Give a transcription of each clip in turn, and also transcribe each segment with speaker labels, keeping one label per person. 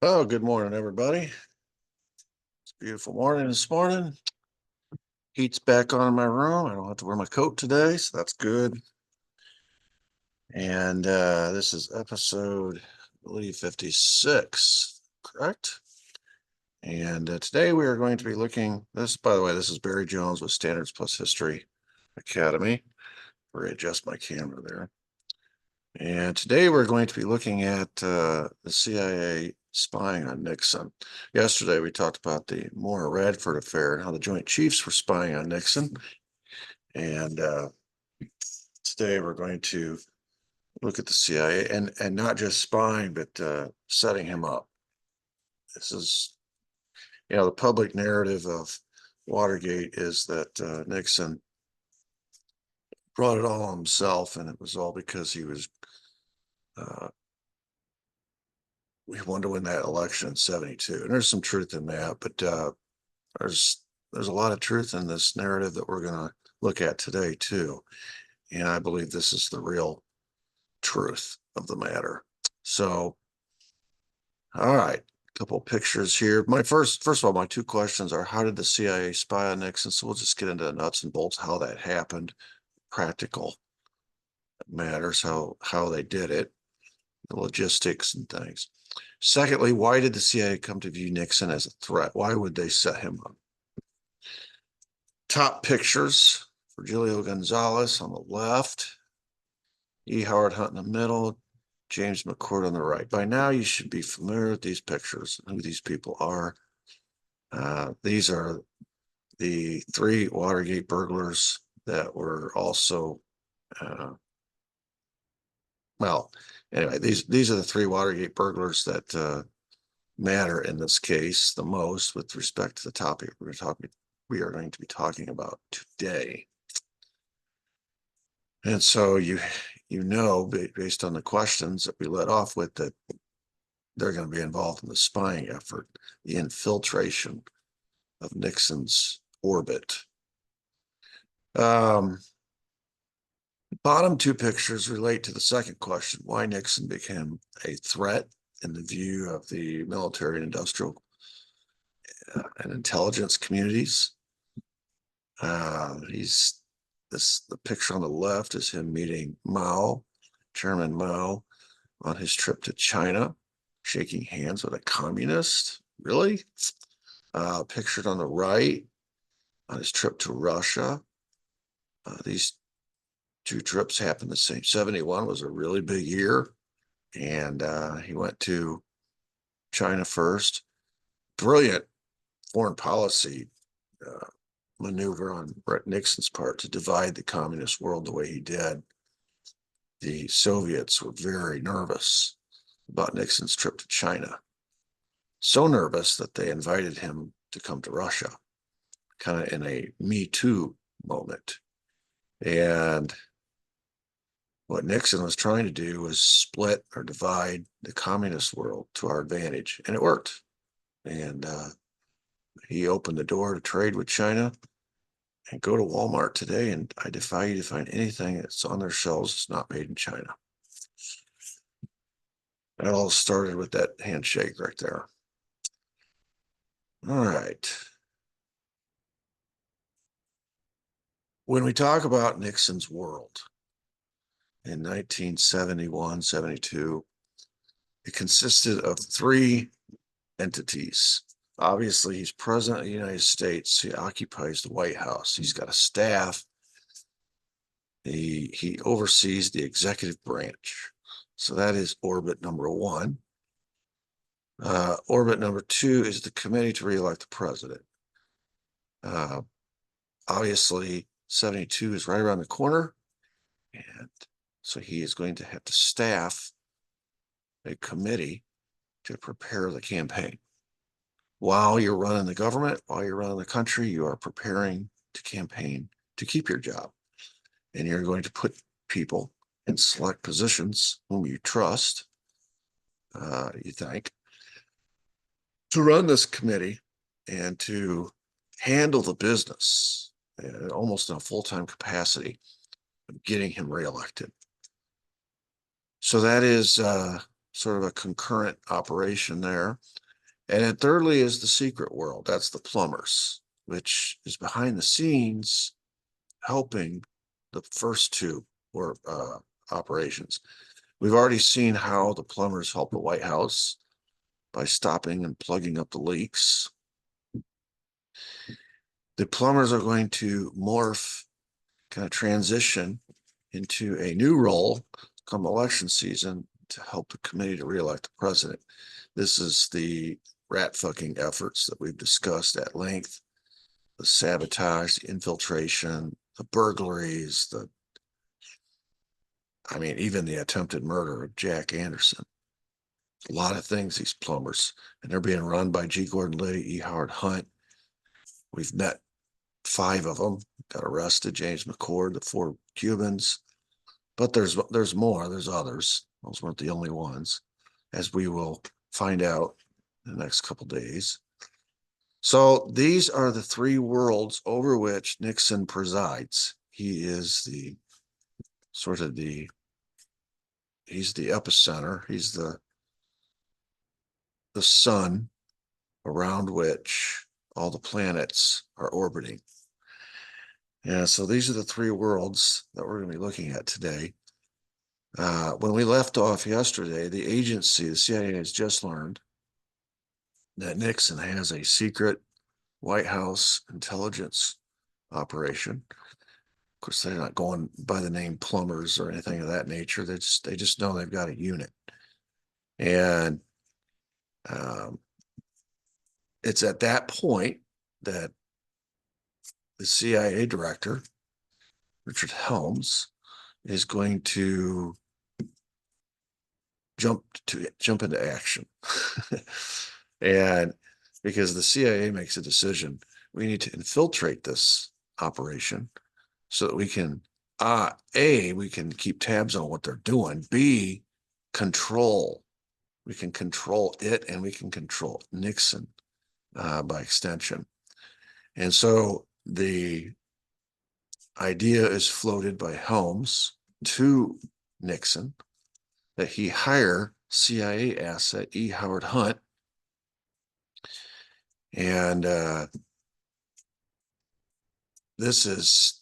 Speaker 1: Oh, good morning, everybody. It's a beautiful morning this morning. Heat's back on in my room. I don't have to wear my coat today, so that's good. And this is episode, I believe, 56, correct? And today we are going to be looking, this, by the way, this is Barry Jones with Standards Plus History Academy. Readjust my camera there. And today we're going to be looking at the CIA spying on Nixon. Yesterday we talked about the Moore-Radford affair and how the Joint Chiefs were spying on Nixon. And today we're going to look at the CIA and not just spying, but setting him up. This is, the public narrative of Watergate is that Nixon brought it all on himself, and it was all because uh, he wanted to win that election in 72. And there's some truth in that, but there's a lot of truth in this narrative that we're going to look at today too. And I believe this is the real truth of the matter. So, all right, a couple of pictures here. First of all, my two questions are: how did the CIA spy on Nixon? So we'll just get into the nuts and bolts, how that happened, practical matters, how they did it, the logistics and things. Secondly, why did the CIA come to view Nixon as a threat? Why would they set him up? Top pictures: Virgilio Gonzalez on the left, E. Howard Hunt in the middle, James McCord on the right. By now, you should be familiar with these pictures and who these people are. These are the three Watergate burglars that were also, uh, well, anyway, these are the three Watergate burglars that matter in this case the most with respect to the topic we are going to be talking about today. And so based on the questions that we led off with, that they're going to be involved in the spying effort, the infiltration of Nixon's orbit. Bottom two pictures relate to the second question: why Nixon became a threat in the view of the military and industrial and intelligence communities. The picture on the left is him meeting Chairman Mao, on his trip to China, shaking hands with a communist. Really? Pictured on the right, on his trip to Russia. These two trips happened the same. 71 was a really big year, and he went to China first. Brilliant foreign policy maneuver on Brett Nixon's part to divide the communist world the way he did. The Soviets were very nervous about Nixon's trip to China. So nervous that they invited him to come to Russia, kind of in a Me Too moment. And what Nixon was trying to do was split or divide the communist world to our advantage, and it worked. And he opened the door to trade with China. And go to Walmart today, and I defy you to find anything that's on their shelves that's not made in China. That all started with that handshake right there. All right. When we talk about Nixon's world in 1971, 72, it consisted of three entities. Obviously, he's president of the United States. He occupies the White House. He's got a staff. He oversees the executive branch. So that is orbit number one. Orbit number two is the committee to reelect the president. Obviously, 72 is right around the corner. And so he is going to have to staff a committee to prepare the campaign. While you're running the government, while you're running the country, you are preparing to campaign to keep your job. And you're going to put people in select positions whom you trust, you think, to run this committee and to handle the business almost in a full-time capacity of getting him reelected. So that is sort of a concurrent operation there. And then thirdly is the secret world. That's the Plumbers, which is behind the scenes helping the first two or operations. We've already seen how the Plumbers help the White House by stopping and plugging up the leaks. The Plumbers are going to morph, kind of transition into a new role come election season to help the committee to reelect the president. This is the rat fucking efforts that we've discussed at length, the sabotage, the infiltration, the burglaries, even the attempted murder of Jack Anderson. A lot of things, these Plumbers, and they're being run by G. Gordon Liddy, E. Howard Hunt. We've met 5 of them, got arrested, James McCord, the 4 Cubans, but there's more, there's others. Those weren't the only ones, as we will find out in the next couple days. So these are the 3 worlds over which Nixon presides. He is the he's the epicenter. He's the sun around which all the planets are orbiting. Yeah, so these are the 3 worlds that we're going to be looking at today. When we left off yesterday, the agency, the CIA, has just learned that Nixon has a secret White House intelligence operation. Of course, they're not going by the name Plumbers or anything of that nature. They just know they've got a unit. And it's at that point that the CIA director, Richard Helms, is going to jump into action. And because the CIA makes a decision, we need to infiltrate this operation so that we can A, we can keep tabs on what they're doing, B, control. We can control it, and we can control Nixon by extension. And so the idea is floated by Helms to Nixon that he hire CIA asset E. Howard Hunt, and this is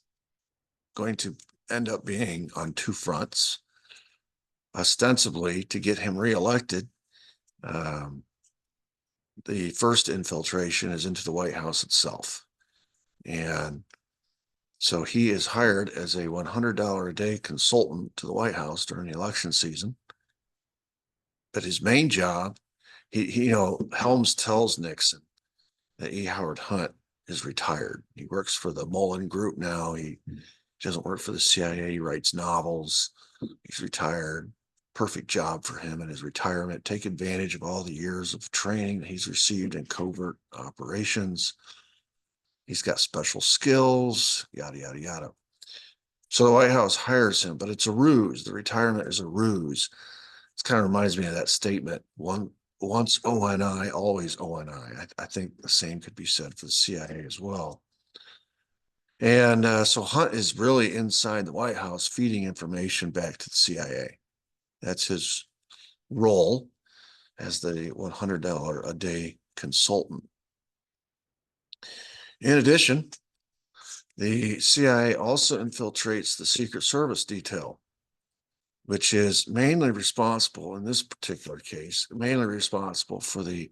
Speaker 1: going to end up being on 2 fronts. Ostensibly to get him reelected. The first infiltration is into the White House itself. And so he is hired as a $100 a day consultant to the White House during the election season. But his main job, Helms tells Nixon that E. Howard Hunt is retired. He works for the Mullen Group now. He doesn't work for the CIA. He writes novels. He's retired. Perfect job for him in his retirement. Take advantage of all the years of training that he's received in covert operations. He's got special skills, yada, yada, yada. So the White House hires him, but it's a ruse. The retirement is a ruse. It kind of reminds me of that statement, once ONI, always ONI. I think the same could be said for the CIA as well. And so Hunt is really inside the White House feeding information back to the CIA. That's his role as the $100 a day consultant. In addition, the CIA also infiltrates the Secret Service detail, which is mainly responsible, in this particular case, mainly responsible for the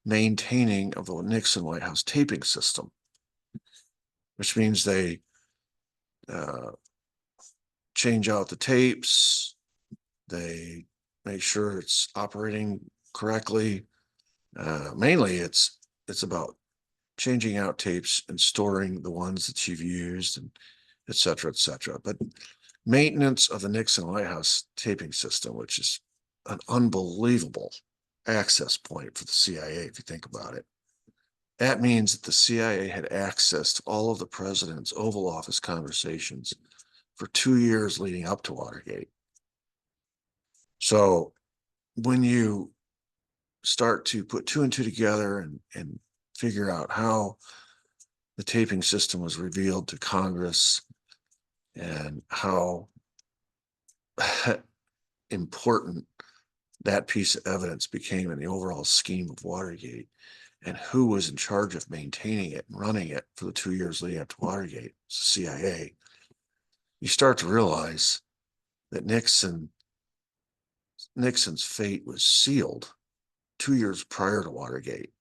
Speaker 1: maintaining of the Nixon White House taping system, which means they change out the tapes, they make sure it's operating correctly. Mainly it's about changing out tapes and storing the ones that you've used, and et cetera, et cetera. But maintenance of the Nixon White House taping system, which is an unbelievable access point for the CIA, if you think about it. That means that the CIA had access to all of the president's Oval Office conversations for 2 years leading up to Watergate. So when you start to put 2 and 2 together and figure out how the taping system was revealed to Congress and how important that piece of evidence became in the overall scheme of Watergate, and who was in charge of maintaining it and running it for the 2 years leading up to Watergate, CIA, you start to realize that Nixon's fate was sealed 2 years prior to Watergate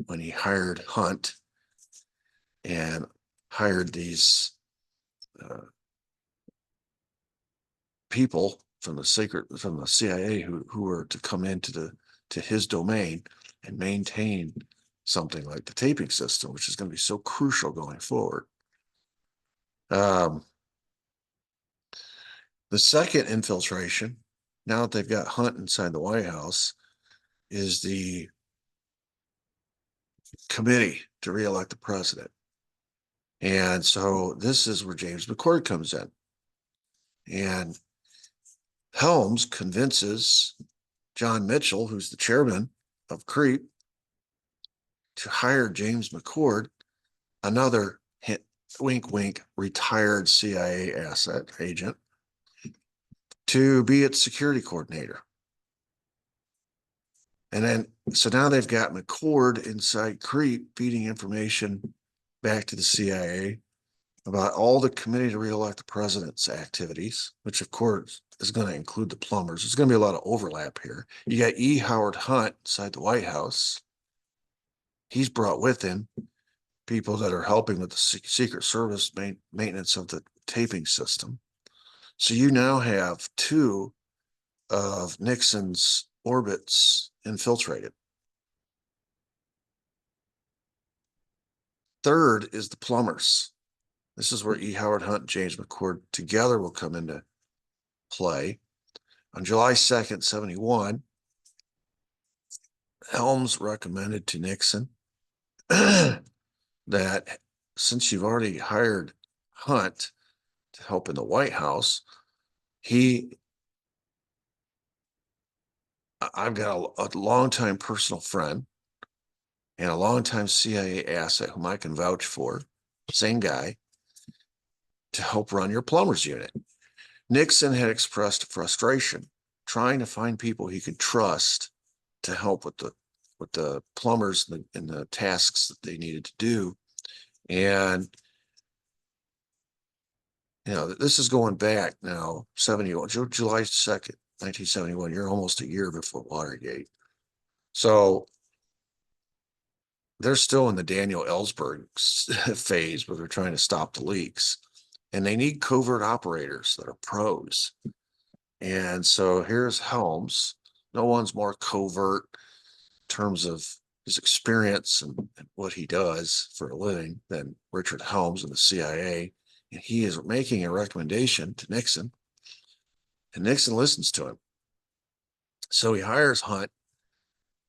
Speaker 1: when he hired Hunt and hired these people from the CIA who were to come into his domain and maintain something like the taping system, which is going to be so crucial going forward. The second infiltration, now that they've got Hunt inside the White House, is the committee to reelect the president. And so this is where James McCord comes in. And Helms convinces John Mitchell, who's the chairman of CREEP, to hire James McCord, another wink, wink, retired CIA agent, to be its security coordinator. And then, so now they've got McCord inside CREEP feeding information back to the CIA about all the committee to reelect the president's activities, which of course is going to include the Plumbers. There's going to be a lot of overlap here. You got E. Howard Hunt inside the White House. He's brought with him people that are helping with the Secret Service maintenance of the taping system. So you now have two of Nixon's orbits infiltrated. Third is the Plumbers. This is where E. Howard Hunt and James McCord together will come into play. On July 2nd, 71, Helms recommended to Nixon that since you've already hired Hunt to help in the White House, I've got a longtime personal friend and a longtime CIA asset whom I can vouch for, same guy, to help run your Plumbers unit. Nixon had expressed frustration trying to find people he could trust to help with the Plumbers and the tasks that they needed to do. And this is going back now, July 2nd, 1971. You're almost a year before Watergate. So they're still in the Daniel Ellsberg phase where they're trying to stop the leaks. And they need covert operators that are pros. And so here's Helms. No one's more covert in terms of his experience and what he does for a living than Richard Helms in the CIA. And he is making a recommendation to Nixon, and Nixon listens to him. So he hires Hunt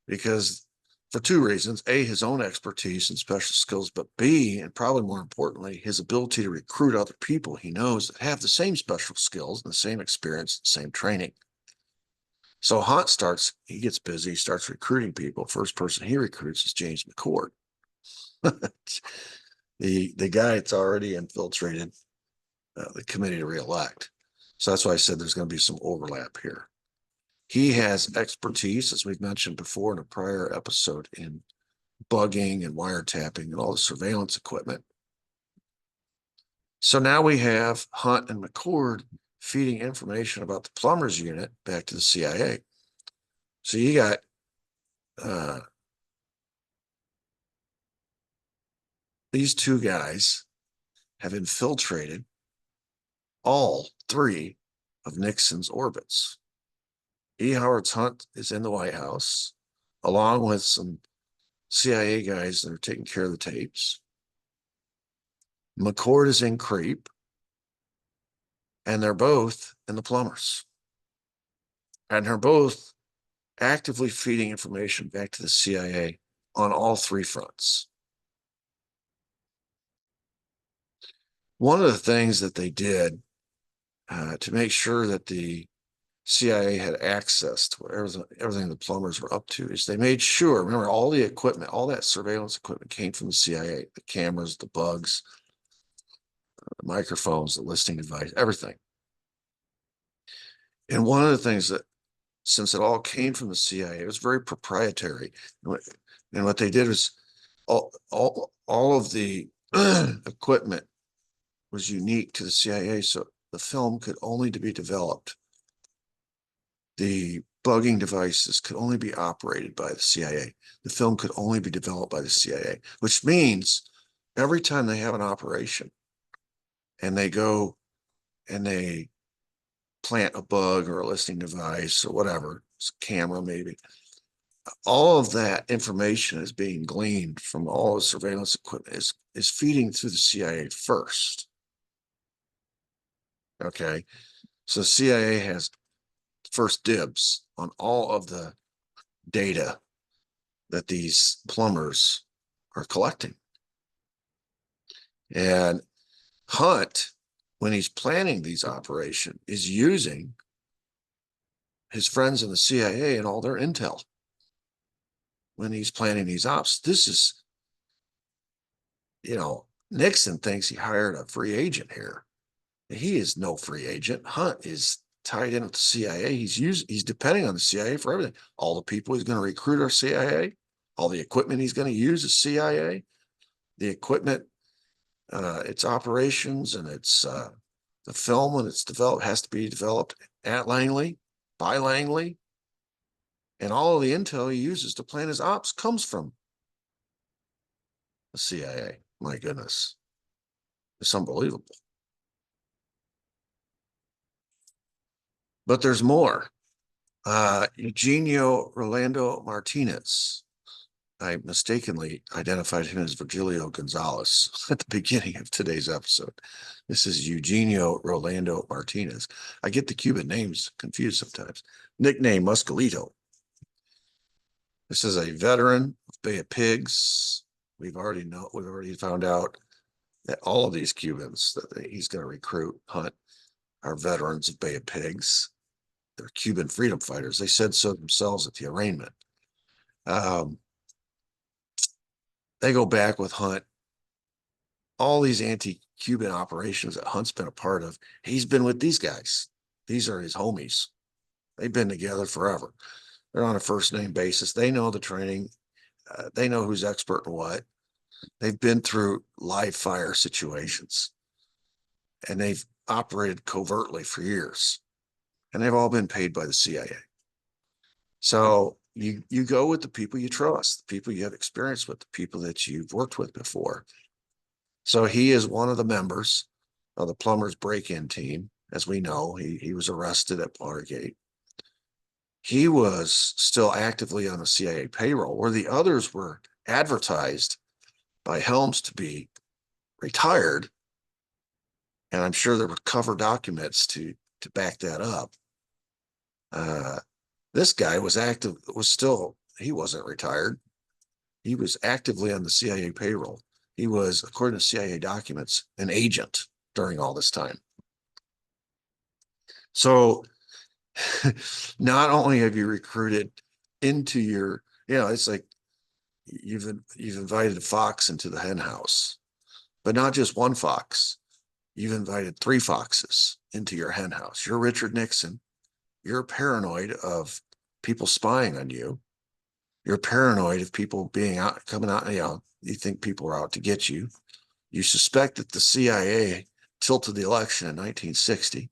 Speaker 1: because, for two reasons: A, his own expertise and special skills, but B, and probably more importantly, his ability to recruit other people he knows that have the same special skills and the same experience, the same training. So Hunt he gets busy, starts recruiting people. First person he recruits is James McCord, the guy that's already infiltrated the committee to reelect. So that's why I said there's going to be some overlap here. He has expertise, as we've mentioned before in a prior episode, in bugging and wiretapping and all the surveillance equipment. So now we have Hunt and McCord feeding information about the Plumbers unit back to the CIA. So you got these two guys have infiltrated all three of Nixon's orbits. E. Howard Hunt is in the White House, along with some CIA guys that are taking care of the tapes. McCord is in CREEP, and they're both in the Plumbers. And they're both actively feeding information back to the CIA on all three fronts. One of the things that they did to make sure that the CIA had access to everything the Plumbers were up to is they made sure, remember, all the equipment, all that surveillance equipment came from the CIA, the cameras, the bugs, the microphones, the listening device, everything. And one of the things that since it all came from the CIA, it was very proprietary. And what they did was all of the equipment was unique to the CIA, so the film could only be developed. The bugging devices could only be operated by the CIA. The film could only be developed by the CIA, which means every time they have an operation and they go and they plant a bug or a listening device or whatever, it's a camera maybe, all of that information is being gleaned from all the surveillance equipment is feeding through the CIA first. Okay. So the CIA has first dibs on all of the data that these plumbers are collecting. And Hunt, when he's planning these operations, is using his friends in the CIA and all their intel when he's planning these ops. This is, Nixon thinks he hired a free agent here. He is no free agent. Hunt is tied in with the CIA. He's depending on the CIA for everything. All the people he's going to recruit are CIA. All the equipment he's going to use is CIA. The equipment, its operations and its the film when it's developed has to be developed at Langley, by Langley. And all of the intel he uses to plan his ops comes from the CIA. My goodness. It's unbelievable. But there's more. Eugenio Rolando Martinez. I mistakenly identified him as Virgilio Gonzalez at the beginning of today's episode. This is Eugenio Rolando Martinez. I get the Cuban names confused sometimes. Nickname Muscalito. This is a veteran of Bay of Pigs. We've already found out that all of these Cubans that he's going to recruit, Hunt, are veterans of Bay of Pigs. They're Cuban freedom fighters. They said so themselves at the arraignment. They go back with Hunt. All these anti-Cuban operations that Hunt's been a part of, he's been with these guys. These are his homies. They've been together forever. They're on a first name basis. They know the training. They know who's expert in what. They've been through live fire situations and they've operated covertly for years. And they've all been paid by the CIA. So you go with the people you trust, the people you have experience with, the people that you've worked with before. So he is one of the members of the Plumbers break-in team. As we know, he was arrested at Watergate. He was still actively on the CIA payroll, where the others were advertised by Helms to be retired. And I'm sure there were cover documents to back that up. This guy he wasn't retired. He was actively on the CIA payroll. He was, according to CIA documents, an agent during all this time. So not only have you recruited into your, it's like you've invited a fox into the hen house, but not just one fox. You've invited 3 foxes into your hen house. You're Richard Nixon. You're paranoid of people spying on you. You're paranoid of people coming out, you think people are out to get you. You suspect that the CIA tilted the election in 1960.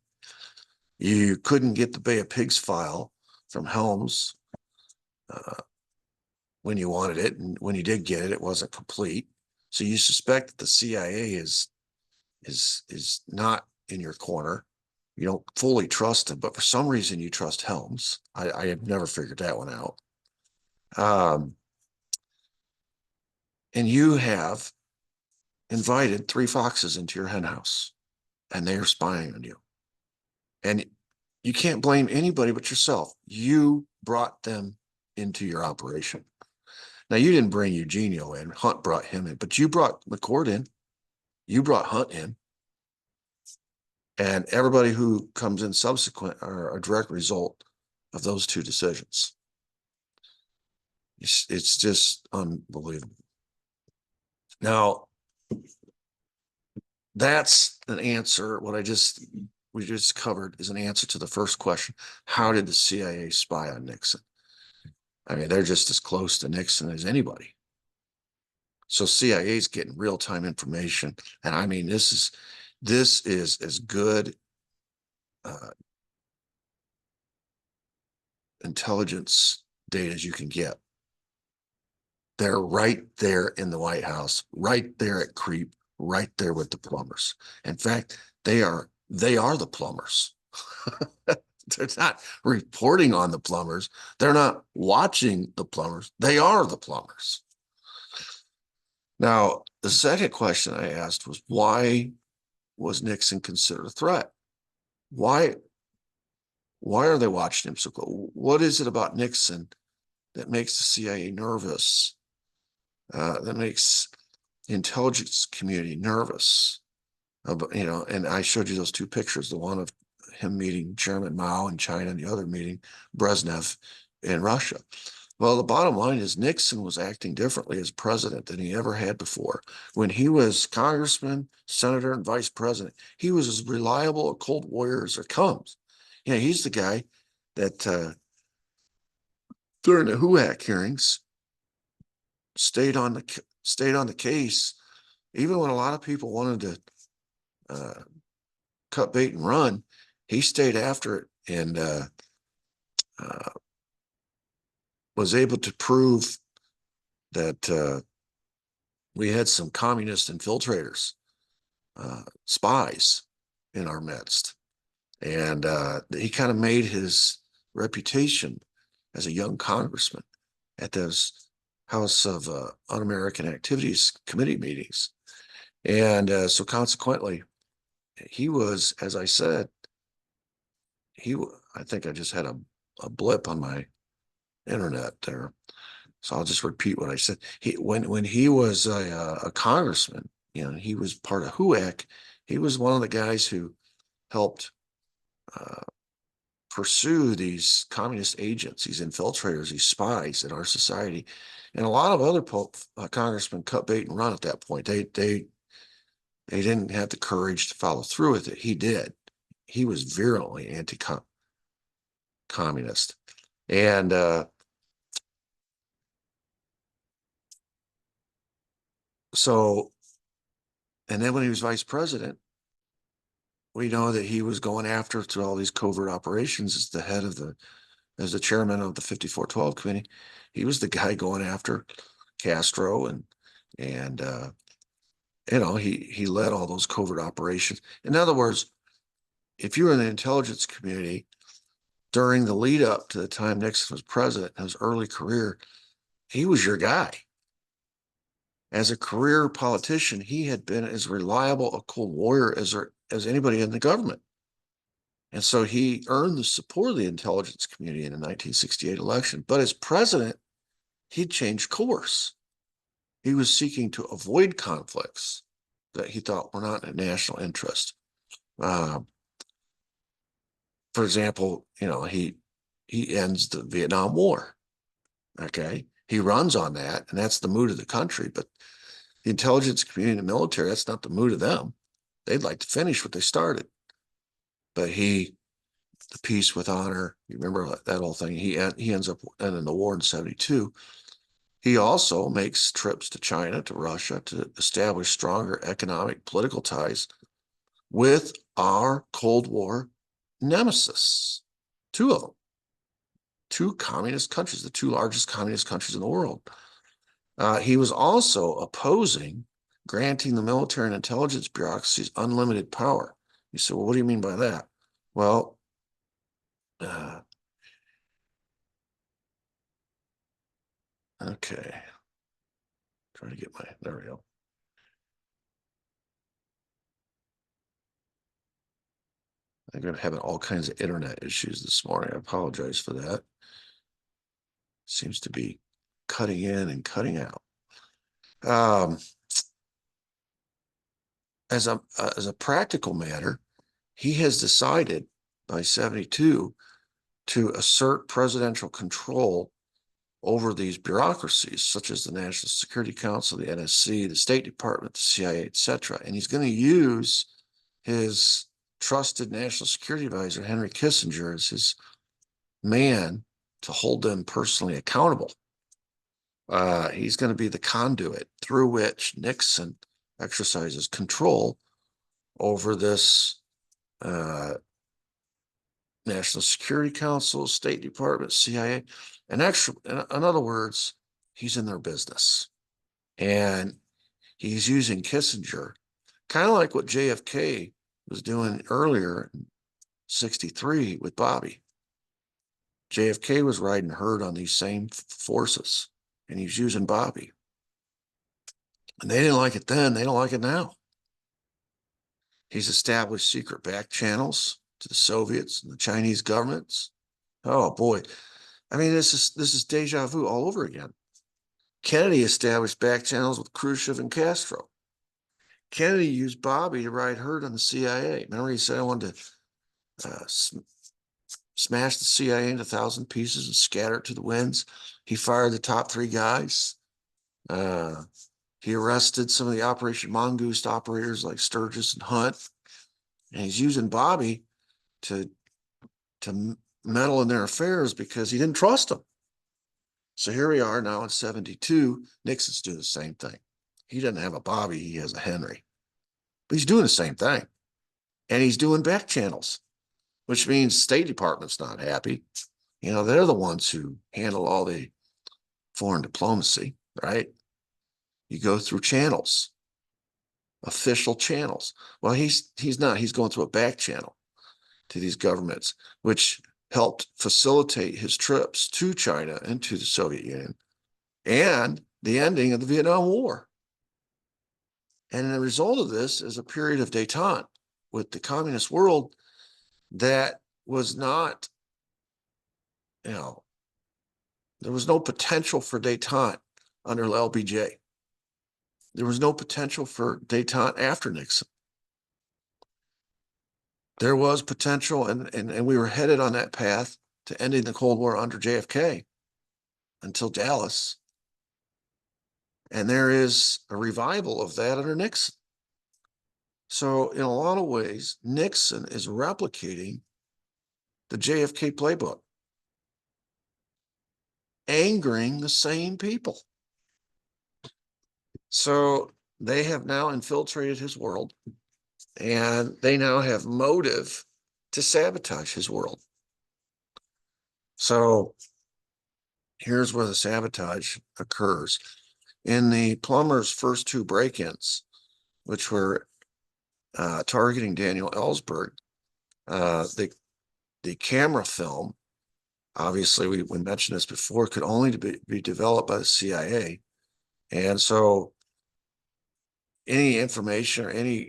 Speaker 1: You couldn't get the Bay of Pigs file from Helms when you wanted it, and when you did get it, it wasn't complete. So you suspect that the CIA is not in your corner. You don't fully trust him, but for some reason you trust Helms. I have never figured that one out. And you have invited 3 foxes into your hen house, and they are spying on you. And you can't blame anybody but yourself. You brought them into your operation. Now, you didn't bring Eugenio in. Hunt brought him in, but you brought McCord in. You brought Hunt in. And everybody who comes in subsequent are a direct result of those 2 decisions. It's just unbelievable. Now, that's an answer. What I just we just covered is an answer to the first question. How did the CIA spy on Nixon? I mean, they're just as close to Nixon as anybody. So CIA is getting real-time information. And I mean, this is as good intelligence data as you can get. They're right there in the White House, right there at Creep, right there with the plumbers. In fact, they are the plumbers. They're not reporting on the plumbers. They're not watching the plumbers. They are the plumbers. Now, the second question I asked was, why was Nixon considered a threat? Why are they watching him so close? What is it about Nixon that makes the CIA nervous? That makes the intelligence community nervous? And I showed you those two pictures, the one of him meeting Chairman Mao in China and the other meeting Brezhnev in Russia. Well, the bottom line is Nixon was acting differently as president than he ever had before. When he was congressman, senator, and vice president, he was as reliable a Cold Warrior as there comes. He's the guy that during the HUAC hearings stayed on the case, even when a lot of people wanted to cut bait and run. He stayed after it and was able to prove that we had some communist infiltrators, spies in our midst. And he kind of made his reputation as a young congressman at those House of Un-American Activities Committee meetings. And so consequently, he was, as I said, I think I just had a blip on my internet there. So I'll just repeat what I said. When he was a congressman, he was part of HUAC. He was one of the guys who helped pursue these communist agents, these infiltrators, these spies in our society. And a lot of other congressmen cut bait and run at that point. They didn't have the courage to follow through with it. He did. He was virulently anti-communist. And and then when he was vice president, we know that he was going after through all these covert operations as as the chairman of the 5412 committee. He was the guy going after Castro and he led all those covert operations. In other words, if you were in the intelligence community during the lead up to the time Nixon was president in his early career, he was your guy. As a career politician, he had been as reliable a Cold Warrior as anybody in the government. And so he earned the support of the intelligence community in the 1968 election. But as president, he changed course. He was seeking to avoid conflicts that he thought were not in national interest. For example, he ends the Vietnam War. Okay, he runs on that, and that's the mood of the country. But the intelligence community and the military, that's not the mood of them. They'd like to finish what they started. But the peace with honor, you remember that whole thing. He ends up ending the war in 1972. He also makes trips to China, to Russia, to establish stronger economic, political ties with our Cold War nemesis, two of them, two communist countries, the two largest communist countries in the world. He was also opposing granting the military and intelligence bureaucracies unlimited power. You say, well, what do you mean by that? Well, okay. Trying to get there we go. I'm going to have all kinds of internet issues this morning. I apologize for that. Seems to be cutting in and cutting out. As a practical matter, he has decided by 1972 to assert presidential control over these bureaucracies, such as the National Security Council, the NSC, the State Department, the CIA, etc. And he's going to use his trusted national security advisor, Henry Kissinger, as his man to hold them personally accountable. He's going to be the conduit through which Nixon exercises control over this National Security Council, State Department, CIA. And actually, in other words, he's in their business. And he's using Kissinger, kind of like what JFK was doing earlier in 63 with Bobby. JFK was riding herd on these same forces, and he's using Bobby. And they didn't like it then, they don't like it now. He's established secret back channels to the Soviets and the Chinese governments. Oh boy. I mean, this is deja vu all over again. Kennedy established back channels with Khrushchev and Castro. Kennedy used Bobby to ride herd on the CIA. Remember, he said, I wanted to smash the CIA into 1,000 pieces and scatter it to the winds. He fired the top 3 guys. He arrested some of the Operation Mongoose operators like Sturgis and Hunt. And he's using Bobby to meddle in their affairs because he didn't trust them. So here we are now in 72. Nixon's doing the same thing. He doesn't have a Bobby, he has a Henry. But he's doing the same thing. And he's doing back channels, which means State Department's not happy. You know, they're the ones who handle all the foreign diplomacy, right? You go through channels, official channels. Well, he's not. He's going through a back channel to these governments, which helped facilitate his trips to China and to the Soviet Union and the ending of the Vietnam War. And the result of this is a period of détente with the communist world that was not, you know, there was no potential for détente under LBJ. There was no potential for détente after Nixon. There was potential, and we were headed on that path to ending the Cold War under JFK until Dallas. And there is a revival of that under Nixon. So in a lot of ways, Nixon is replicating the JFK playbook, angering the same people. So they have now infiltrated his world, and they now have motive to sabotage his world. So here's where the sabotage occurs. In the Plumbers' first 2 break-ins, which were targeting Daniel Ellsberg, the camera film, obviously we mentioned this before, could only be developed by the CIA. And so any information or any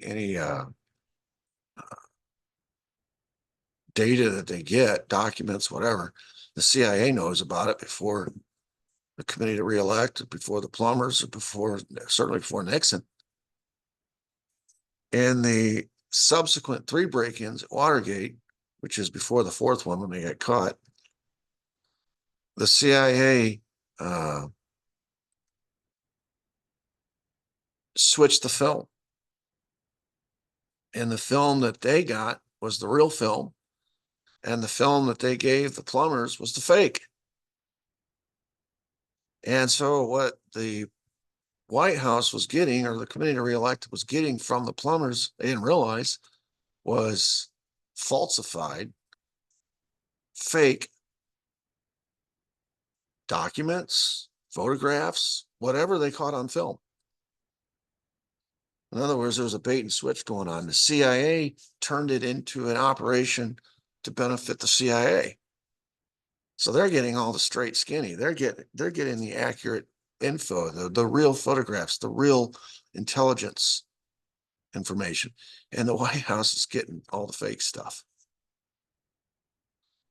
Speaker 1: data that they get, documents, whatever, the CIA knows about it before the committee to re-elect, before the Plumbers, or certainly before Nixon. In the subsequent 3 break-ins at Watergate, which is before the 4th one when they got caught, the CIA switched the film. And the film that they got was the real film, and the film that they gave the Plumbers was the fake. And so what the White House was getting, or the committee to re-elect was getting from the Plumbers, they didn't realize, was falsified, fake documents, photographs, whatever they caught on film. In other words, there was a bait and switch going on. The CIA turned it into an operation to benefit the CIA. So they're getting all the straight skinny. They're getting the accurate info, the real photographs, the real intelligence information. And the White House is getting all the fake stuff.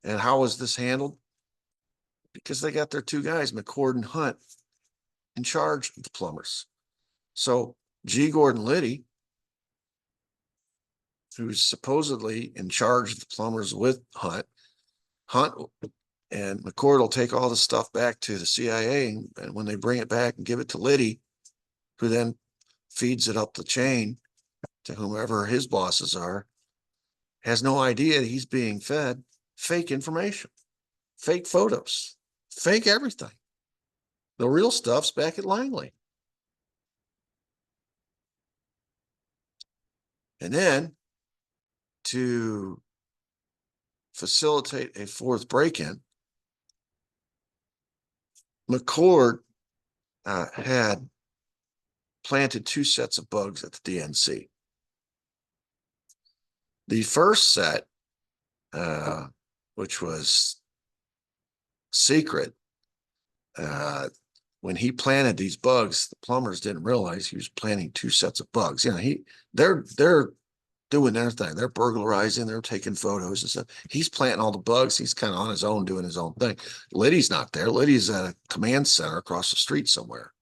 Speaker 1: And how was this handled? Because they got their 2 guys, McCord and Hunt, in charge of the Plumbers. So G. Gordon Liddy, who's supposedly in charge of the Plumbers with Hunt and McCord will take all the stuff back to the CIA, and when they bring it back and give it to Liddy, who then feeds it up the chain to whomever his bosses are, has no idea he's being fed fake information, fake photos, fake everything. The real stuff's back at Langley. And then to facilitate a fourth break-in, McCord had planted 2 sets of bugs at the DNC. The first set, which was secret, when he planted these bugs, the plumbers didn't realize he was planting 2 sets of bugs. You know, they're doing their thing. They're burglarizing, they're taking photos and stuff. He's planting all the bugs. He's kind of on his own, doing his own thing. Liddy's not there. Liddy's at a command center across the street somewhere.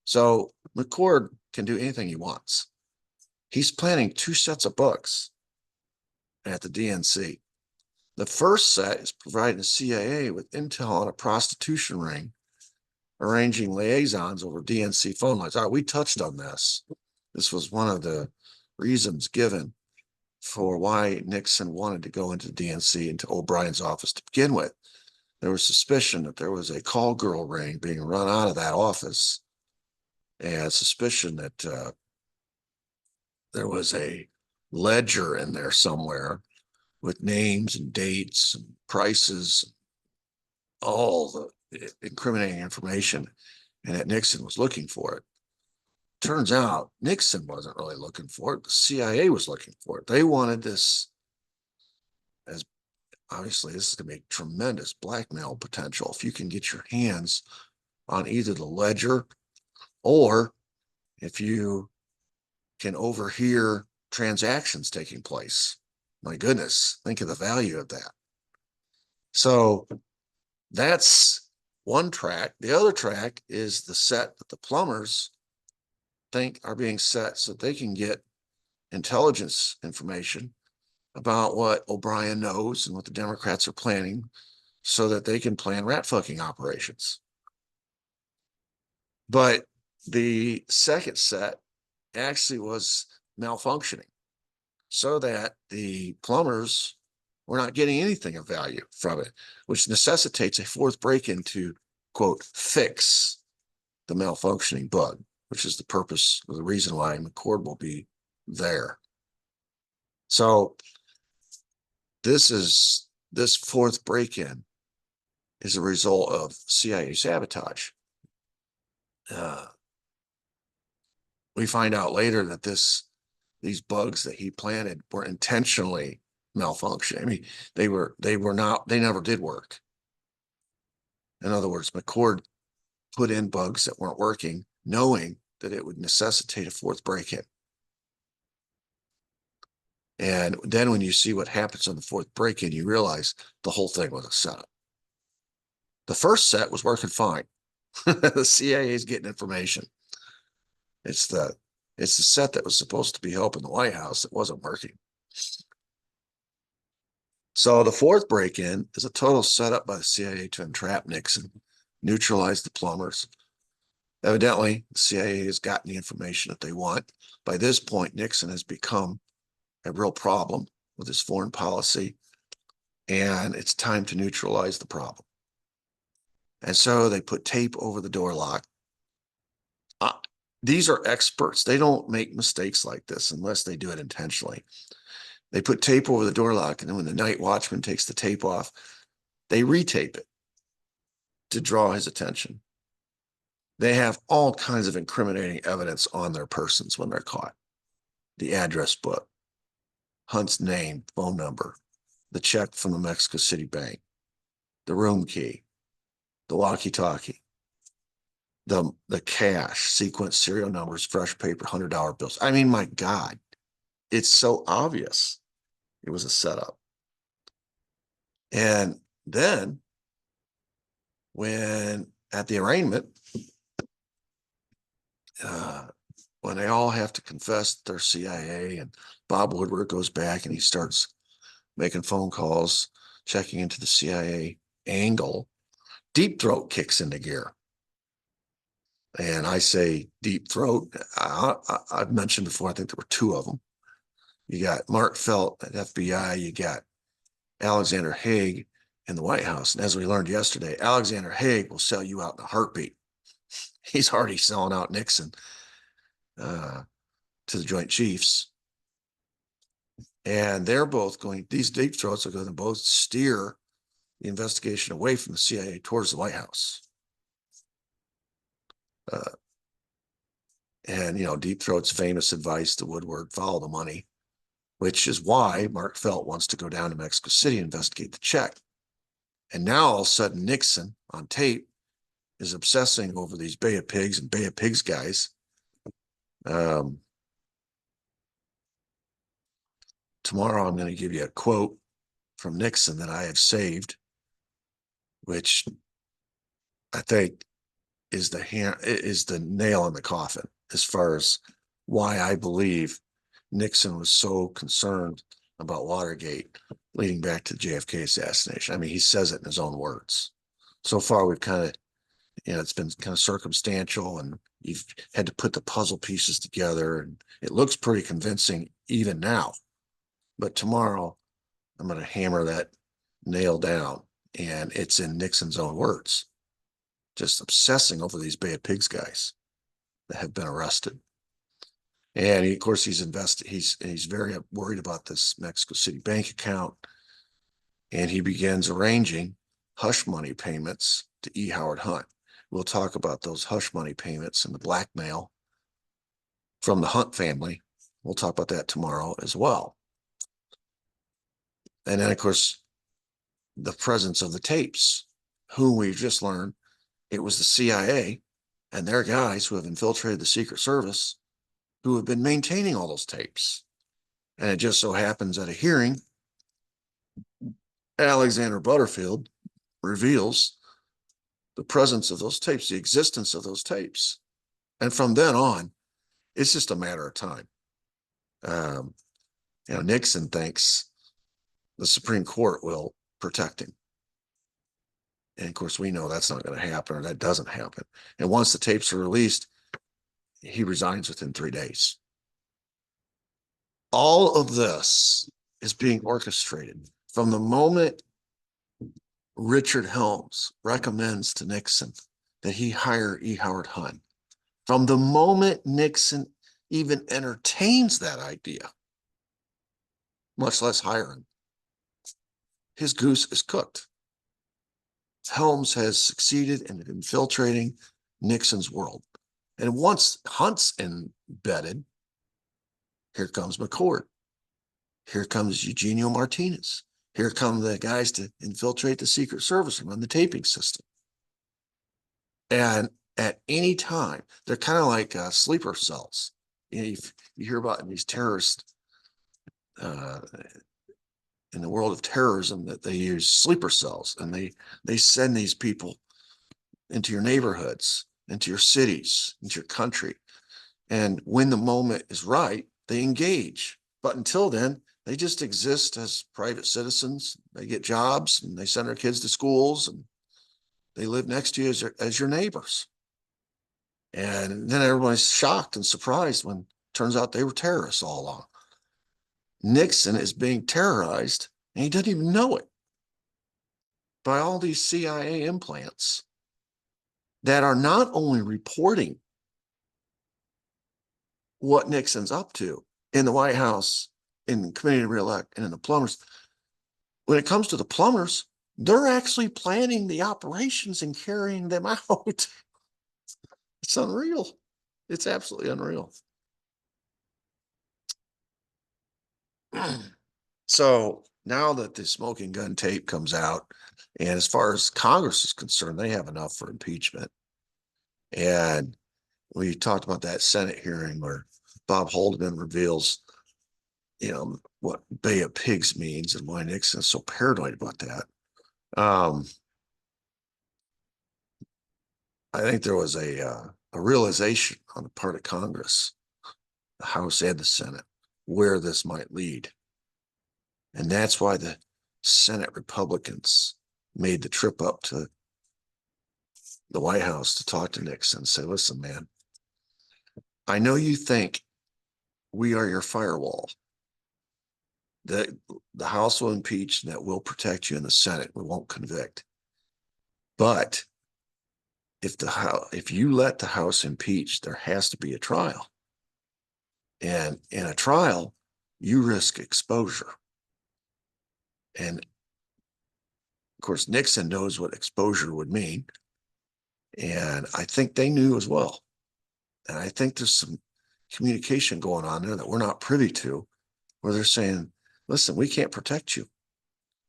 Speaker 1: So McCord can do anything he wants. He's planting 2 sets of bugs at the DNC. The first set is providing the CIA with intel on a prostitution ring, arranging liaisons over DNC phone lines. All right, we touched on this. This was one of the reasons given for why Nixon wanted to go into the DNC, into O'Brien's office to begin with. There was suspicion that there was a call girl ring being run out of that office, and suspicion that there was a ledger in there somewhere with names and dates and prices, all the incriminating information, and that Nixon was looking for it. Turns out Nixon wasn't really looking for it. The CIA was looking for it. They wanted this, as obviously this is going to be tremendous blackmail potential if you can get your hands on either the ledger, or if you can overhear transactions taking place. My goodness, think of the value of that. So that's one track. The other track is the set that the plumbers think are being set so that they can get intelligence information about what O'Brien knows and what the Democrats are planning, so that they can plan rat fucking operations. But the second set actually was malfunctioning, so that the plumbers were not getting anything of value from it, which necessitates a fourth break-in to, quote, fix the malfunctioning bug, which is the purpose or the reason why McCord will be there. So this fourth break-in is a result of CIA sabotage. We find out later that these bugs that he planted were intentionally malfunctioning. I mean, they never did work. In other words, McCord put in bugs that weren't working, knowing that it would necessitate a fourth break-in. And then when you see what happens on the fourth break-in, you realize the whole thing was a setup. The first set was working fine. The CIA is getting information. It's the set that was supposed to be helping the White House that wasn't working. So the fourth break-in is a total setup by the CIA to entrap Nixon, neutralize the plumbers. Evidently, the CIA has gotten the information that they want. By this point, Nixon has become a real problem with his foreign policy, and it's time to neutralize the problem. And so they put tape over the door lock. These are experts. They don't make mistakes like this unless they do it intentionally. They put tape over the door lock, and then when the night watchman takes the tape off, they retape it to draw his attention. They have all kinds of incriminating evidence on their persons when they're caught. The address book, Hunt's name, phone number, the check from the Mexico City bank, the room key, the walkie-talkie, the cash, sequence, serial numbers, fresh paper, $100 bills. I mean, my God, it's so obvious it was a setup. And then when at the arraignment, when they all have to confess that they're CIA, and Bob Woodward goes back and he starts making phone calls, checking into the CIA angle, Deep Throat kicks into gear. And I say Deep Throat, I've mentioned before, I think there were 2 of them. You got Mark Felt at FBI. You got Alexander Haig in the White House. And as we learned yesterday, Alexander Haig will sell you out in a heartbeat. He's already selling out Nixon to the Joint Chiefs. And they're both going, these deep throats are going to both steer the investigation away from the CIA towards the White House. And, you know, Deep Throat's famous advice to Woodward, follow the money, which is why Mark Felt wants to go down to Mexico City and investigate the check. And now all of a sudden Nixon on tape is obsessing over these Bay of Pigs and Bay of Pigs guys. Tomorrow I'm going to give you a quote from Nixon that I have saved, which I think is the nail in the coffin as far as why I believe Nixon was so concerned about Watergate leading back to the JFK assassination. I mean, he says it in his own words. So far, we've kind of, you know, it's been kind of circumstantial, and you've had to put the puzzle pieces together, and it looks pretty convincing even now. But tomorrow, I'm going to hammer that nail down, and it's in Nixon's own words, just obsessing over these Bay of Pigs guys that have been arrested. And of course, he's very worried about this Mexico City bank account, and he begins arranging hush money payments to E. Howard Hunt. We'll talk about those hush money payments and the blackmail from the Hunt family. We'll talk about that tomorrow as well. And then, of course, the presence of the tapes, whom we've just learned it was the CIA and their guys who have infiltrated the Secret Service who have been maintaining all those tapes. And it just so happens at a hearing, Alexander Butterfield reveals the presence of those tapes, the existence of those tapes. And from then on, it's just a matter of time. You know, Nixon thinks the Supreme Court will protect him. And of course, we know that's not going to happen, or that doesn't happen. And once the tapes are released, he resigns within 3 days. All of this is being orchestrated from the moment Richard Helms recommends to Nixon that he hire E. Howard Hunt. From the moment Nixon even entertains that idea, much less hire him, his goose is cooked. Helms has succeeded in infiltrating Nixon's world. And once Hunt's embedded, here comes McCord. Here comes Eugenio Martinez. Here come the guys to infiltrate the Secret Service and run the taping system. And at any time, they're kind of like sleeper cells. You know, you hear about these terrorists in the world of terrorism that they use sleeper cells, and they send these people into your neighborhoods, into your cities, into your country. And when the moment is right, they engage. But until then, they just exist as private citizens. They get jobs, and they send their kids to schools, and they live next to you as your neighbors. And then everybody's shocked and surprised when it turns out they were terrorists all along. Nixon is being terrorized, and he doesn't even know it, by all these CIA implants that are not only reporting what Nixon's up to in the White House, in the Committee to Re-elect, and in the Plumbers. When it comes to the Plumbers, they're actually planning the operations and carrying them out. It's unreal. It's absolutely unreal. So now that the smoking gun tape comes out, and as far as Congress is concerned, they have enough for impeachment. And we talked about that Senate hearing where Bob Haldeman reveals, you know, what Bay of Pigs means and why Nixon is so paranoid about that. I think there was a realization on the part of Congress, the House and the Senate, where this might lead. And that's why the Senate Republicans made the trip up to the White House to talk to Nixon and say, listen, man, I know you think we are your firewall, The, the House will impeach, and that will protect you in the Senate. We won't convict. But if you let the House impeach, there has to be a trial. And in a trial, you risk exposure. And of course, Nixon knows what exposure would mean. And I think they knew as well. And I think there's some communication going on there that we're not privy to, where they're saying, listen, we can't protect you.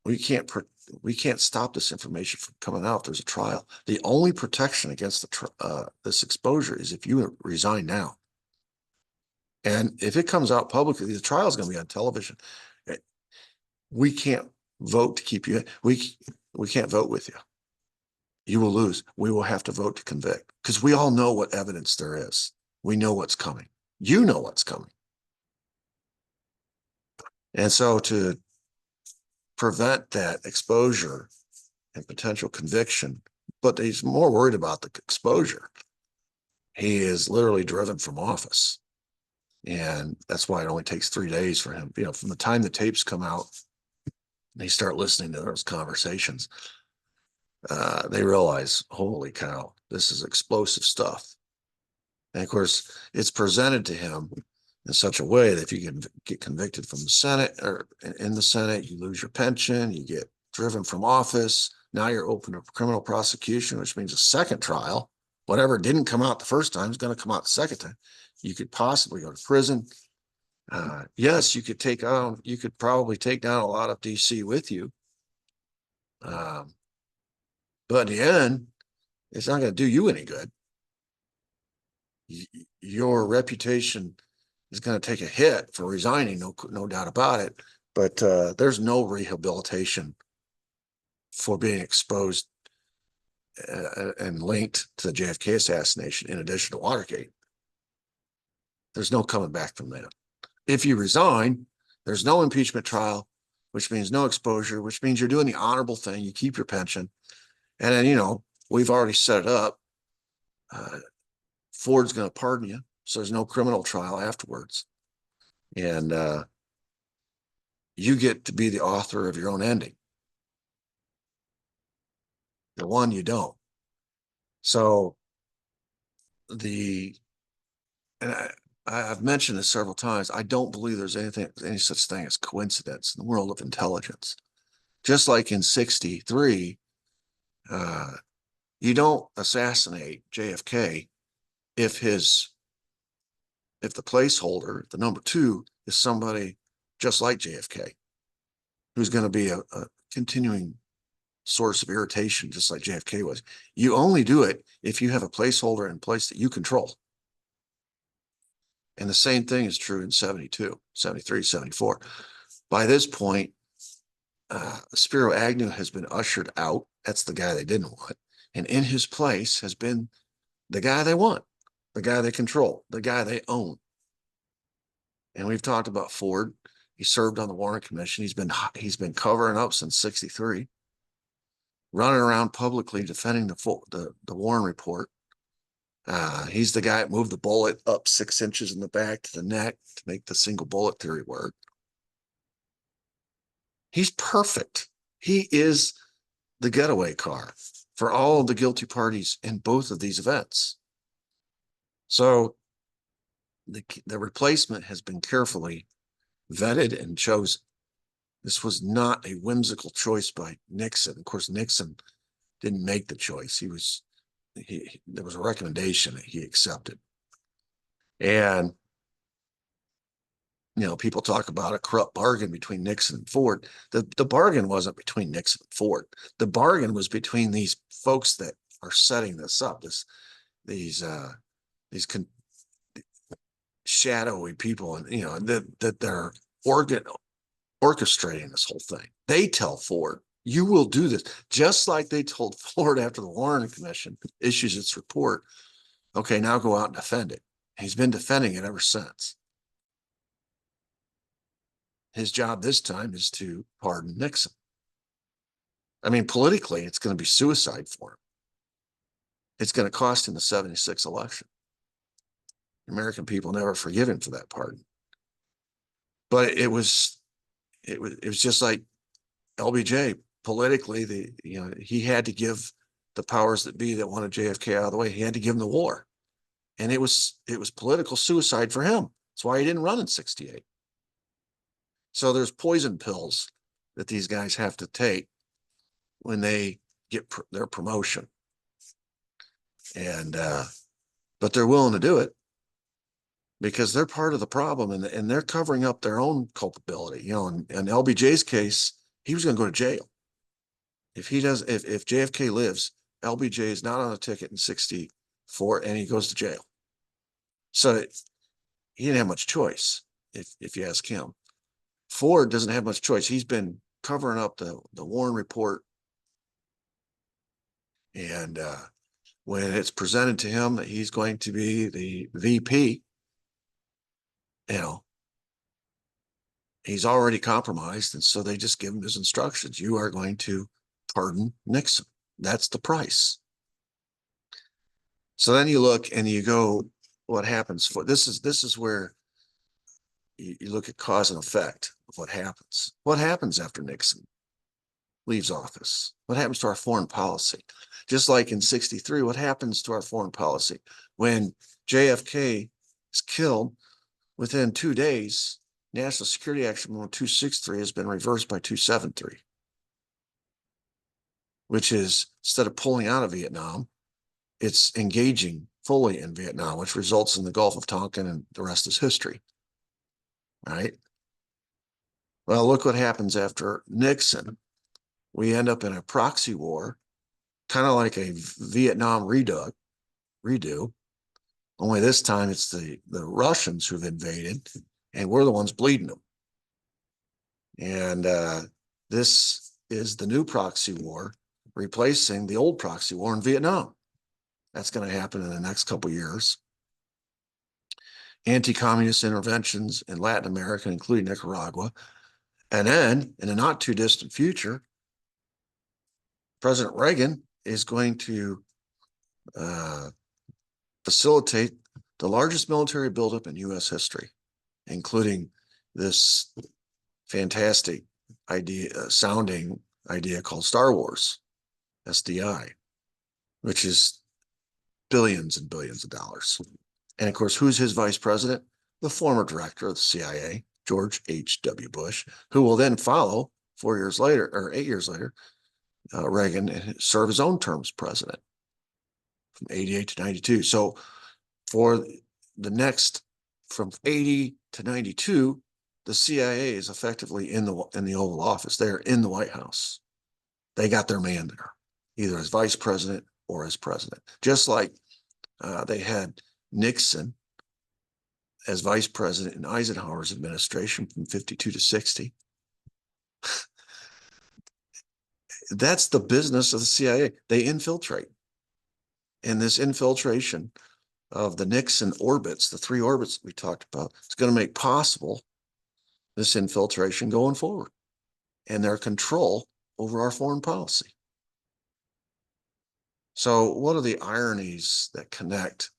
Speaker 1: We can't stop this information from coming out if there's a trial. The only protection against this exposure is if you resign now. And if it comes out publicly, the trial is going to be on television. We can't vote to keep you. We can't vote with you. You will lose. We will have to vote to convict, because we all know what evidence there is. We know what's coming. You know what's coming. And so to prevent that exposure and potential conviction, but he's more worried about the exposure. He is literally driven from office. And that's why it only takes 3 days for him. You know, from the time the tapes come out, they start listening to those conversations, they realize, holy cow, this is explosive stuff. And of course, it's presented to him in such a way that if you can get convicted from the Senate or in the Senate, you lose your pension, you get driven from office. Now you're open to criminal prosecution, which means a second trial. Whatever didn't come out the first time is going to come out the second time. You could possibly go to prison. Yes, you could probably take down a lot of DC with you. But in the end, it's not going to do you any good. Your reputation is going to take a hit for resigning, no doubt about it. But there's no rehabilitation for being exposed and linked to the JFK assassination, in addition to Watergate. There's no coming back from that. If you resign, there's no impeachment trial, which means no exposure, which means you're doing the honorable thing. You keep your pension. And then, you know, we've already set it up. Ford's going to pardon you, so there's no criminal trial afterwards. And you get to be the author of your own ending. The one you don't. So and I've mentioned this several times, I don't believe there's any such thing as coincidence in the world of intelligence. Just like in 63, you don't assassinate JFK if the placeholder, the number 2, is somebody just like JFK, who's going to be a continuing source of irritation, just like JFK was. You only do it if you have a placeholder in place that you control. And the same thing is true in 72, 73, 74. By this point, Spiro Agnew has been ushered out. That's the guy they didn't want. And in his place has been the guy they want, the guy they control, the guy they own. And we've talked about Ford. He served on the Warren Commission. He's been covering up since 63, running around publicly defending the Warren report. He's the guy that moved the bullet up 6 inches in the back to the neck to make the single bullet theory work. He's perfect. He is the getaway car for all of the guilty parties in both of these events. So the replacement has been carefully vetted and chosen. This was not a whimsical choice by Nixon. Of course, Nixon didn't make the choice. There was a recommendation that he accepted. And, you know, people talk about a corrupt bargain between Nixon and Ford. The bargain wasn't between Nixon and Ford. The bargain was between these folks that are setting this up, these shadowy people, and, you know, that they're orchestrating this whole thing. They tell Ford, you will do this, just like they told Ford after the Warren Commission issues its report. Okay, now go out and defend it. He's been defending it ever since. His job this time is to pardon Nixon. I mean, politically, it's going to be suicide for him. It's going to cost him the 76 election. The American people never forgive him for that pardon. But it was it was just like LBJ politically. He had to give the powers that be that wanted JFK out of the way. He had to give him the war, and it was political suicide for him. That's why he didn't run in '68. So there's poison pills that these guys have to take when they get their promotion, and but they're willing to do it because they're part of the problem, and they're covering up their own culpability. In LBJ's case, he was going to go to jail. If JFK lives, LBJ is not on a ticket in '64, and he goes to jail. So he didn't have much choice, if you ask him. Ford doesn't have much choice. He's been covering up the Warren report, and when it's presented to him that he's going to be the VP, he's already compromised, and so they just give him his instructions. You are going to pardon Nixon. That's the price. So then you look and you go, what happens? This is where you look at cause and effect of what happens. What happens after Nixon leaves office? What happens to our foreign policy? Just like in '63, what happens to our foreign policy? When JFK is killed, within 2 days, National Security Action Memo 263 has been reversed by 273, which is, instead of pulling out of Vietnam, it's engaging fully in Vietnam, which results in the Gulf of Tonkin, and the rest is history, right? Well, look what happens after Nixon. We end up in a proxy war, kind of like a Vietnam redo, only this time it's the Russians who've invaded, and we're the ones bleeding them. And this is the new proxy war, replacing the old proxy war in Vietnam. That's going to happen in the next couple of years. Anti-communist interventions in Latin America, including Nicaragua. And then, in a not too distant future, President Reagan is going to facilitate the largest military buildup in U.S. history, including this fantastic sounding idea called Star Wars, SDI, which is billions and billions of dollars. And of course, who's his vice president? The former director of the CIA, George H.W. Bush, who will then follow 4 years later, or 8 years later, Reagan, and serve his own term as president from '88 to '92. So for the next, from '80 to '92, the CIA is effectively in the Oval Office. They're in the White House. They got their man there, either as vice president or as president. Just like they had Nixon as vice president in Eisenhower's administration from '52 to '60. That's the business of the CIA. They infiltrate. And this infiltration of the Nixon orbits, the 3 orbits that we talked about, is going to make possible this infiltration going forward and their control over our foreign policy. So what are the ironies that connect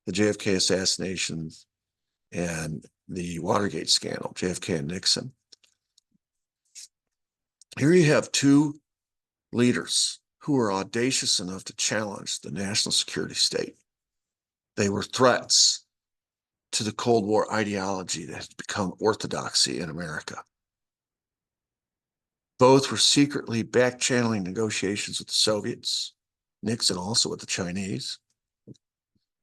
Speaker 1: the JFK assassination and the Watergate scandal, JFK and Nixon? Here you have 2 leaders who were audacious enough to challenge the national security state. They were threats to the Cold War ideology that has become orthodoxy in America. Both were secretly back-channeling negotiations with the Soviets, Nixon also with the Chinese.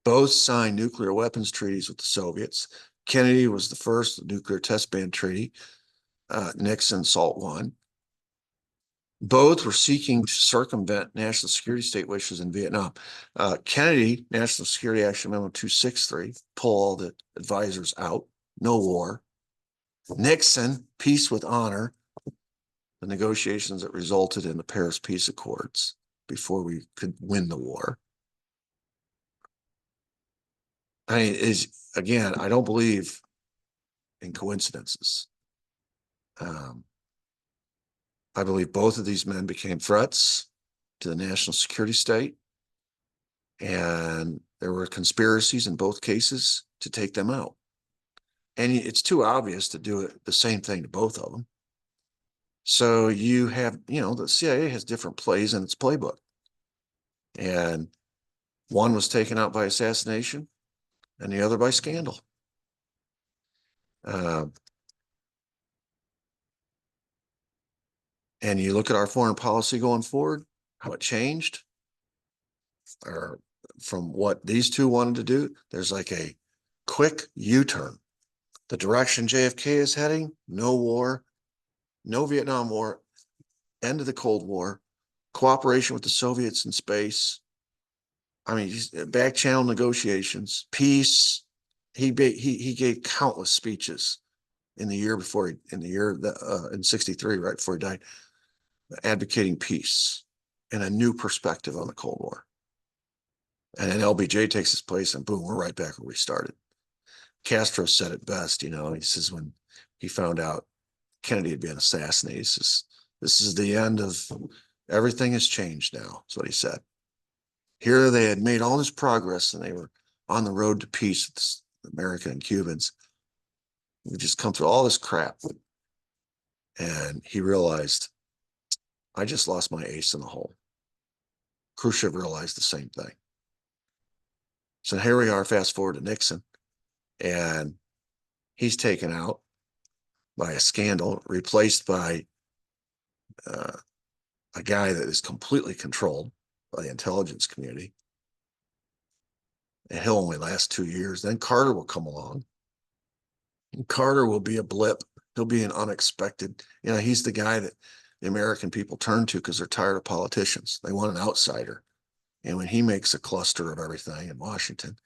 Speaker 1: Both signed nuclear weapons treaties with the Soviets. Kennedy was the first, the nuclear test ban treaty. Nixon, SALT I. Both were seeking to circumvent national security state wishes in Vietnam. Kennedy, National Security Action Memo 263, pull all the advisors out, no war. Nixon, peace with honor, the negotiations that resulted in the Paris Peace Accords before we could win the war. I mean, again, I don't believe in coincidences. I believe both of these men became threats to the national security state, and there were conspiracies in both cases to take them out. And it's too obvious to do it the same thing to both of them. So you have, the CIA has different plays in its playbook. And one was taken out by assassination and the other by scandal. Uh, and you look at our foreign policy going forward, how it changed, or from what these two wanted to do, there's like a quick U-turn. The direction JFK is heading, no war, no Vietnam War, end of the Cold War, cooperation with the Soviets in space. I mean, back channel negotiations, peace. He gave countless speeches in the year before in '63, right before he died, advocating peace and a new perspective on the Cold War. And then LBJ takes his place, and boom, we're right back where we started. Castro said it best, he says when he found out Kennedy had been assassinated, he says, this is the end of everything has changed now. That's what he said. Here they had made all this progress and they were on the road to peace with America and Cubans. We just come through all this crap. And he realized, I just lost my ace in the hole. Khrushchev realized the same thing. So here we are, fast forward to Nixon, and he's taken out by a scandal, replaced by a guy that is completely controlled by the intelligence community. And he'll only last 2 years. Then Carter will come along. And Carter will be a blip. He'll be an unexpected, he's the guy that the American people turn to because they're tired of politicians. They want an outsider. And when he makes a cluster of everything in Washington,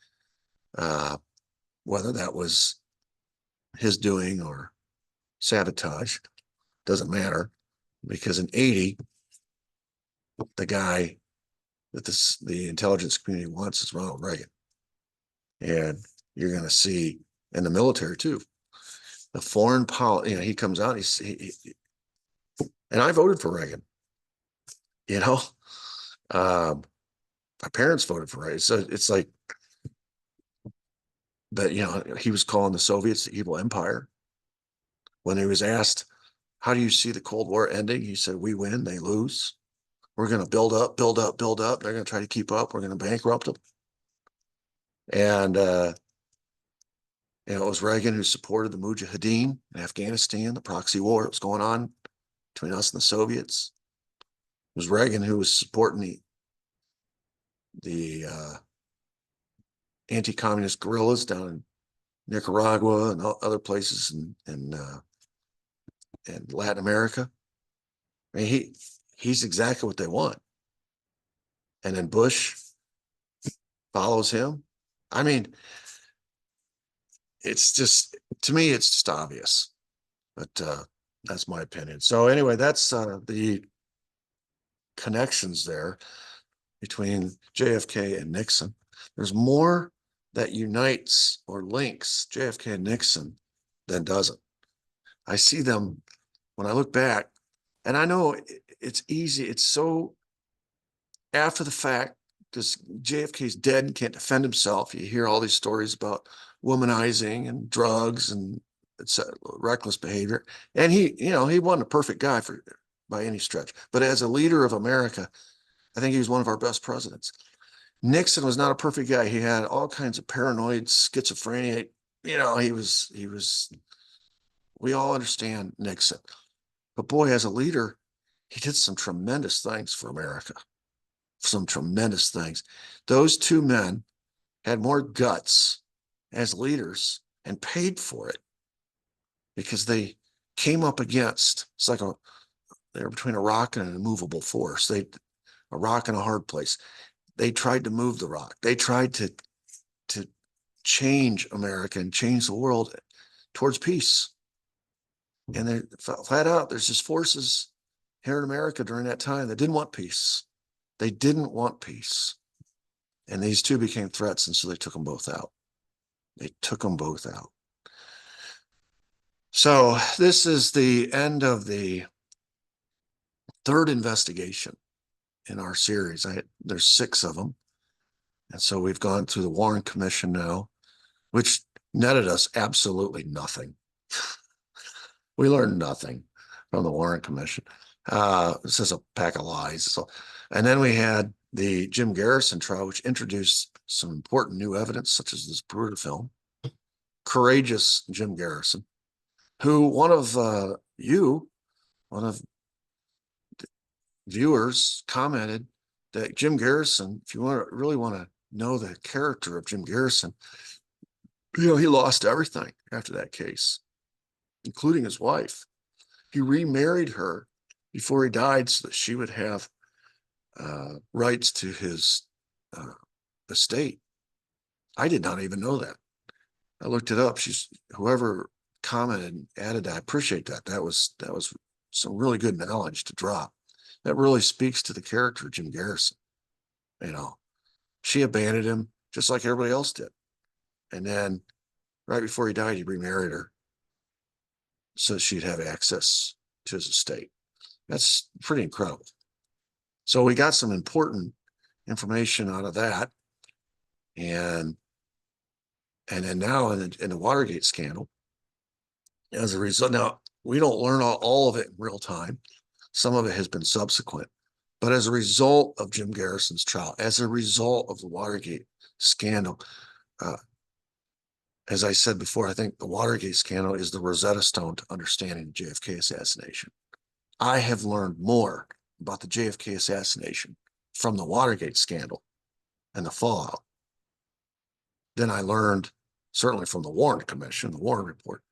Speaker 1: whether that was his doing or sabotage, doesn't matter, because in '80, the guy that the intelligence community wants is Ronald Reagan. And you're going to see in the military too, the foreign policy, he comes out, and I voted for Reagan, my parents voted for Reagan. So it's like, but he was calling the Soviets the evil empire. When he was asked, how do you see the Cold War ending? He said, we win, they lose. We're going to build up, build up, build up. They're going to try to keep up. We're going to bankrupt them. And, it was Reagan who supported the Mujahideen in Afghanistan, the proxy war that was going on between us and the Soviets. It was Reagan who was supporting the anti-communist guerrillas down in Nicaragua and other places in Latin America. I mean, he's exactly what they want. And then Bush follows him. I mean, it's just, to me, it's just obvious. But that's my opinion. So anyway, that's the connections there between JFK and Nixon. There's more that unites or links JFK and Nixon than doesn't. I see them when I look back, and I know it's easy. It's so after the fact, because JFK's dead and can't defend himself. You hear all these stories about womanizing and drugs and reckless behavior. And he wasn't a perfect guy by any stretch. But as a leader of America, I think he was one of our best presidents. Nixon was not a perfect guy. He had all kinds of paranoid schizophrenia. He was, we all understand Nixon. But boy, as a leader, he did some tremendous things for America. Some tremendous things. Those two men had more guts as leaders and paid for it because they came up against, it's like they're between a rock and an immovable force. A rock and a hard place. They tried to move the rock. They tried to change America and change the world towards peace. And they flat out, there's just forces here in America during that time that didn't want peace. They didn't want peace. And these two became threats, and so they took them both out. They took them both out. So this is the end of the third investigation in our series. There's 6 of them. And so we've gone through the Warren Commission now, which netted us absolutely nothing. We learned nothing. from the Warren Commission. This is a pack of lies. So, and then we had the Jim Garrison trial, which introduced some important new evidence, such as this Bruder film. Courageous Jim Garrison, who one of viewers commented that Jim Garrison, if you really want to know the character of Jim Garrison, he lost everything after that case, including his wife. He remarried her before he died so that she would have rights to his estate. I did not even know that. I looked it up. Whoever commented and added, I appreciate that. That was some really good knowledge to drop. That really speaks to the character of Jim Garrison. She abandoned him just like everybody else did. And then right before he died, he remarried her so she'd have access to his estate. That's pretty incredible. So we got some important information out of that. And then now in the Watergate scandal, as a result, now we don't learn all of it in real time. Some of it has been subsequent. But as a result of Jim Garrison's trial, as a result of the Watergate scandal, as I said before, I think the Watergate scandal is the Rosetta Stone to understanding the JFK assassination. I have learned more about the JFK assassination from the Watergate scandal and the fallout than I learned certainly from the Warren Commission, the Warren Report.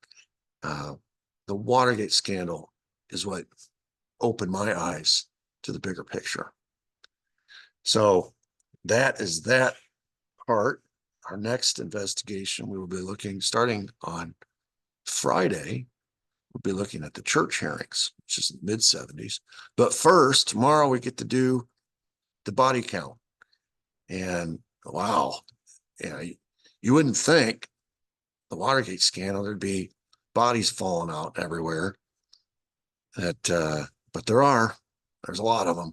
Speaker 1: The Watergate scandal is what opened my eyes to the bigger picture. So that is that part. Our next investigation, we will be looking, starting on Friday, we'll be looking at the church hearings, which is the mid-70s. But first, tomorrow we get to do the body count. And wow, you wouldn't think the Watergate scandal, there'd be bodies falling out everywhere. But there's a lot of them.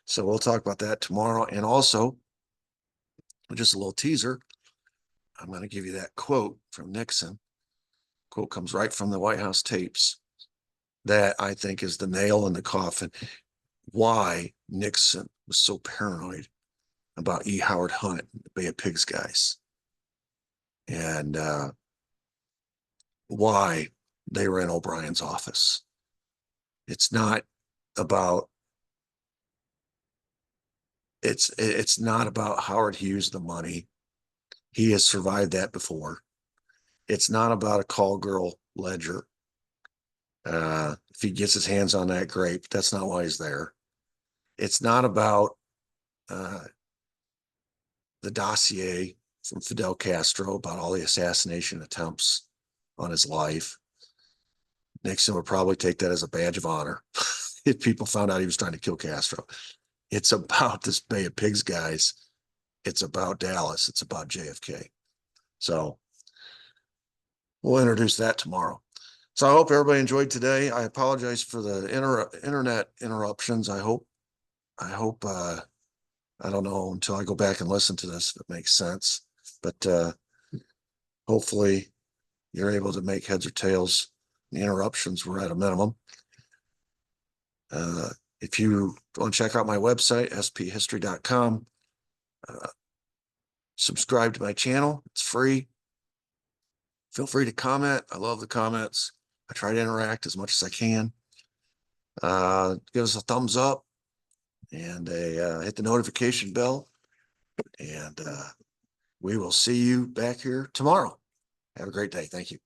Speaker 1: So we'll talk about that tomorrow. And also, just a little teaser, I'm going to give you that quote from Nixon. Quote comes right from the White House tapes that I think is the nail in the coffin. Why Nixon was so paranoid about E. Howard Hunt, the Bay of Pigs guys, and why they were in O'Brien's office. It's not about Howard Hughes, the money. He has survived that before. It's not about a call girl ledger. If he gets his hands on that, great. That's not why he's there. It's not about the dossier from Fidel Castro about all the assassination attempts on his life. Nixon would probably take that as a badge of honor if people found out he was trying to kill Castro. It's about this Bay of Pigs guys. It's about Dallas. It's about JFK. So we'll introduce that tomorrow. So I hope everybody enjoyed today. I apologize for the internet interruptions. I don't know until I go back and listen to this if it makes sense. But hopefully you're able to make heads or tails. The interruptions were at a minimum. If you want to check out my website, sphistory.com, subscribe to my channel. It's free. Feel free to comment. I love the comments. I try to interact as much as I can. Give us a thumbs up and hit the notification bell. And we will see you back here tomorrow. Have a great day. Thank you.